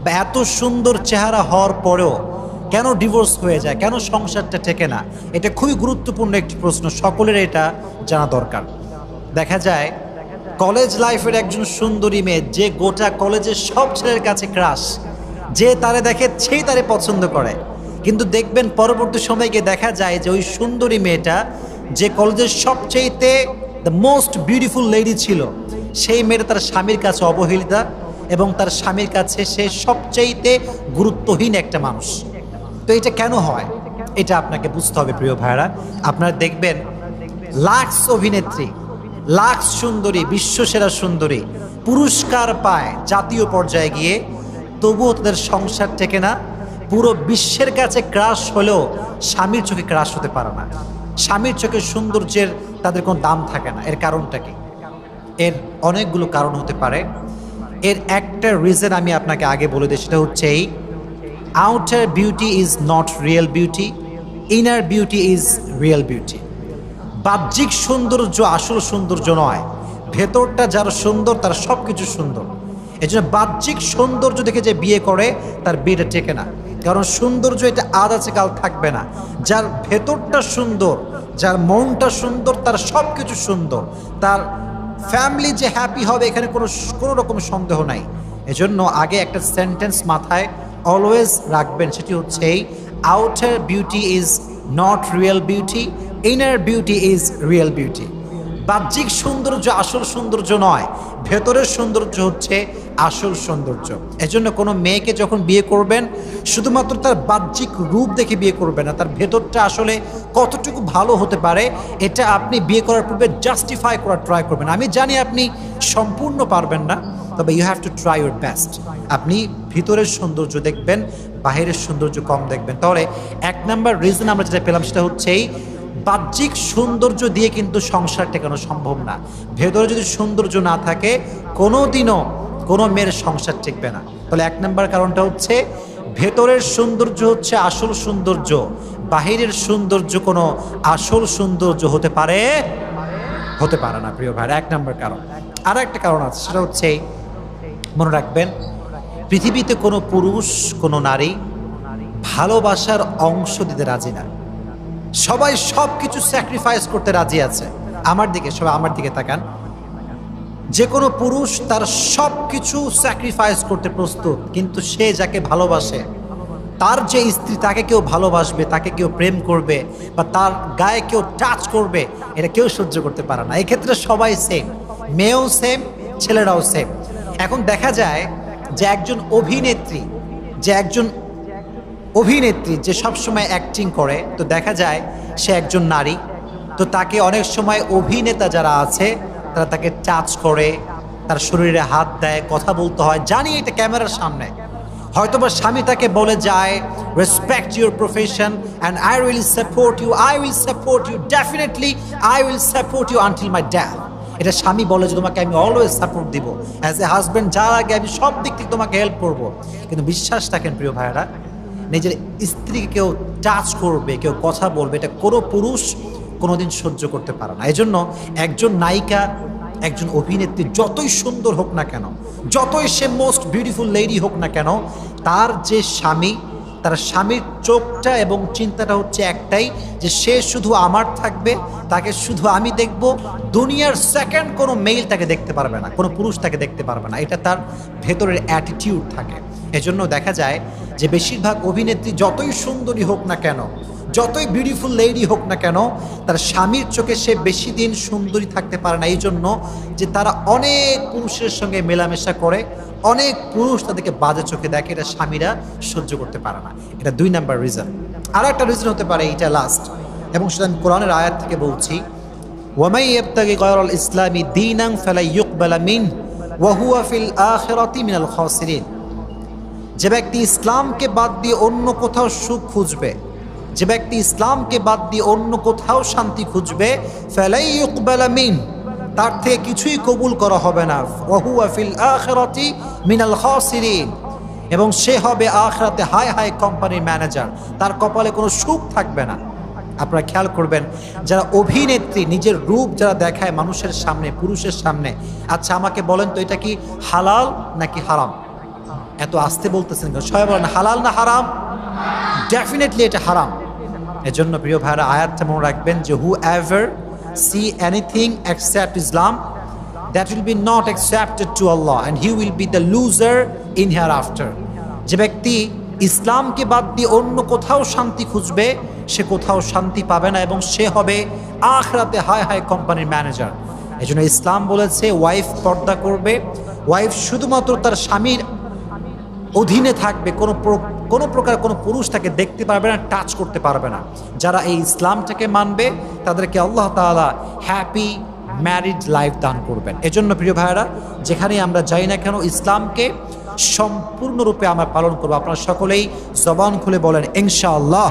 বা এত সুন্দর চেহারা হওয়ার পরেও কেন ডিভোর্স হয়ে যায়, কেন সংসারটা টেকে না? এটা খুবই গুরুত্বপূর্ণ একটি প্রশ্ন, সকলের এটা জানা দরকার। দেখা যায় কলেজ লাইফের একজন সুন্দরী মেয়ে, যে গোটা কলেজের সব ছেলের কাছে ক্রাশ, যে তারে দেখে সেই তারে পছন্দ করে, কিন্তু দেখবেন পরবর্তী সময়ে গিয়ে দেখা যায় যে ওই সুন্দরী মেয়েটা, যে কলেজের সবচেয়েতে দ্য মোস্ট বিউটিফুল লেডি ছিল, সেই মেয়েটা তার স্বামীর কাছে অবহেলিতা এবং তার স্বামীর কাছে সে সবচেয়েতে গুরুত্বহীন একটা মানুষ। তো এটা কেন হয় এটা আপনাকে বুঝতে হবে প্রিয় ভাইরা। আপনারা দেখবেন লাক্স অভিনেত্রী, লাক্স সুন্দরী, বিশ্বসেরা সুন্দরী পুরস্কার পায় জাতীয় পর্যায়ে গিয়ে, তবুও তাদের সংসার টেকে না। পুরো বিশ্বের কাছে ক্রাশ হলেও স্বামীর চোখে ক্রাশ হতে পারে না, স্বামীর চোখে সৌন্দর্যের তাদের কোনো দাম থাকে না। এর কারণটা কি? এর অনেকগুলো কারণ হতে পারে। এর একটা রিজন আমি আপনাকে আগে বলে দিই, সেটা হচ্ছে এই: outer beauty is not real beauty, inner beauty is real beauty. বাহ্যিক সৌন্দর্য আসল সৌন্দর্য নয়, ভেতরটা যার সুন্দর তার সব কিছু সুন্দর। এই জন্য বাহ্যিক সৌন্দর্য দেখে যে বিয়ে করে তার বিয়েটা টেকে না, কারণ সৌন্দর্য এটা আজ আছে কাল থাকবে না। যার ভেতরটা সুন্দর, যার মনটা সুন্দর, তার সব কিছু সুন্দর, তার ফ্যামিলি যে হ্যাপি হবে এখানে কোনো রকম সন্দেহ নাই। এজন্য আগে একটা সেন্টেন্স মাথায় অলওয়েজ রাখবেন, সেটি হচ্ছে এই: outer beauty is not real beauty, inner beauty is real beauty. বাহ্যিক সৌন্দর্য আসল সৌন্দর্য নয়, ভেতরের সৌন্দর্য হচ্ছে আসল সৌন্দর্য। এজন্য কোনো মেয়েকে যখন বিয়ে করবেন, শুধুমাত্র তার বাহ্যিক রূপ দেখে বিয়ে করবেন না, তার ভেতরটা আসলে কতটুকু ভালো হতে পারে এটা আপনি বিয়ে করার পূর্বে জাস্টিফাই করার ট্রাই করবেন। আমি জানি আপনি সম্পূর্ণ পারবেন না, তবে you have to try your best. আপনি ভিতরের সৌন্দর্য দেখবেন, বাহিরের সৌন্দর্য কম দেখবেন। তাহলে এক নাম্বার রিজন আমরা যেটা পেলাম সেটা হচ্ছে এই: বাহ্যিক সৌন্দর্য দিয়ে কিন্তু সংসার টেকানো সম্ভব না। ভেতরে যদি সৌন্দর্য না থাকে, কোনোদিনও কোনো মেয়ের সংসার টিকবে না। তাহলে এক নম্বর কারণটা হচ্ছে ভেতরের সৌন্দর্য হচ্ছে আসল সৌন্দর্য, বাহিরের সৌন্দর্য কোনো আসল সৌন্দর্য হতে পারে না প্রিয় ভাই। এক নম্বর কারণ। আর একটা কারণ আছে, সেটা হচ্ছে মনে রাখবেন, পৃথিবীতে কোনো পুরুষ কোনো নারী ভালোবাসার অংশ দিতে রাজি না। সবাই সব কিছু স্যাক্রিফাইস করতে রাজি আছে। সবাই আমার দিকে তাকান। যে কোনো পুরুষ তার সব কিছু স্যাক্রিফাইস করতে প্রস্তুত, কিন্তু সে যাকে ভালোবাসে, তার যে স্ত্রী, তাকে কেউ ভালোবাসবে, তাকে কেউ প্রেম করবে বা তার গায়ে কেউ টাচ করবে, এটা কেউ সহ্য করতে পারে না। এক্ষেত্রে সবাই সেম, মেয়েও সেম, ছেলেরাও সেম। এখন দেখা যায় যে একজন অভিনেত্রী যে সবসময় অ্যাক্টিং করে, তো দেখা যায় সে একজন নারী, তো তাকে অনেক সময় অভিনেতা যারা আছে তারা তাকে টাচ করে, তার শরীরে হাত দেয়, কথা বলতে হয়, জানি এটা ক্যামেরার সামনে। হয়তোবা স্বামী তাকে বলে যায়, respect your profession and I will support you, definitely I will support you until my death. এটা স্বামী বলে যে তোমাকে আমি অলওয়েজ সাপোর্ট দিব, অ্যাজ এ হাজব্যান্ড যার আগে আমি সব দিক থেকে তোমাকে হেল্প করবো। কিন্তু বিশ্বাস রাখেন প্রিয় ভাইয়েরা, নিজের স্ত্রীকে কেউ টাচ করবে, কেউ কথা বলবে, এটা কোনো পুরুষ কোনোদিন সহ্য করতে পারে না। এই জন্য একজন নায়িকা, একজন অভিনেত্রী যতই সুন্দর হোক না কেন, যতই সে মোস্ট বিউটিফুল লেডি হোক না কেন, তার যে স্বামী, তার স্বামীর চোখটা এবং চিন্তাটা হচ্ছে একটাই, যে সে শুধু আমার থাকবে, তাকে শুধু আমি দেখব, দুনিয়ার সেকেন্ড কোনো মেল তাকে দেখতে পারবে না, কোনো পুরুষ তাকে দেখতে পারবে না। এটা তার ভেতরের অ্যাটিটিউড থাকে। এজন্য দেখা যায় যে বেশিরভাগ অভিনেত্রী যতই সুন্দরী হোক না কেন, যতই বিউটিফুল লেডি হোক না কেন, তার স্বামীর চোখে সে বেশি দিন সুন্দরী থাকতে পারে না। এই জন্য যে তারা অনেক পুরুষের সঙ্গে মেলামেশা করে, অনেক পুরুষ তাদেরকে বাজে চোখে দেখে, এটা স্বামীরা সহ্য করতে পারে না। এটা 2 নাম্বার রিজন। আর একটা রিজন হতে পারে, এটা লাস্ট, এবং সেটা আমি কোরআনের আয়াত থেকে বলছি, ওয়ামাই ইয়াবতাগি গায়রাল ইসলামি দীনান ফালা ইউকবালা মিন ওয়া হুয়া ফিল আখিরাতি মিনাল খাসিরিন। যে ব্যক্তি ইসলামকে বাদ দিয়ে অন্য কোথাও সুখ খুঁজবে, যে ব্যক্তি ইসলামকে বাদ দিয়ে অন্য কোথাও শান্তি খুঁজবে, ফালাই ইউকবালা মিন, তার থেকে কিছুই কবুল করা হবে না। ওয়া হুয়া ফিল আখিরাতি মিনাল খাসিরিন, এবং সে হবে আখিরাতে হাই হাই কোম্পানির ম্যানেজার, তার কপালে কোনো সুখ থাকবে না। আপনারা খেয়াল করবেন, যারা অভিনেত্রী নিজের রূপ যারা দেখায় মানুষের সামনে, পুরুষের সামনে, আচ্ছা আমাকে বলেন তো এটা কি হালাল নাকি হারাম? এত আস্তে বলতেছেন কেন? সবাই বলেন হালাল না হারাম? ডেফিনেটলি এটা হারাম। এজন্য প্রিয় ভাইরা আয়াতটা মনে রাখবেন যে হু ever see anything except Islam that will be not accepted to Allah and he will be the loser in hereafter. যে ব্যক্তি ইসলামকে বাদ দিয়ে অন্য কোথাও শান্তি খুঁজবে সে কোথাও শান্তি পাবে না এবং সে হবে আখিরাতে হাই হাই কোম্পানির ম্যানেজার। এজন্য ইসলাম বলেছে ওয়াইফ পর্দা করবে, ওয়াইফ শুধুমাত্র তার স্বামীর অধীনে থাকবে, কোনো প্রকার কোনো পুরুষ তাকে দেখতে পারবে না, টাচ করতে পারবে না। যারা এই ইসলামটাকে মানবে তাদেরকে আল্লাহ তাআলা হ্যাপি ম্যারিড লাইফ দান করবেন। এজন্য প্রিয় ভাইয়েরা যেখানেই আমরা যাই না কেন ইসলামকে সম্পূর্ণরূপে আমরা পালন করবো। আপনারা সকলেই জবান খুলে বলেন ইনশাআল্লাহ।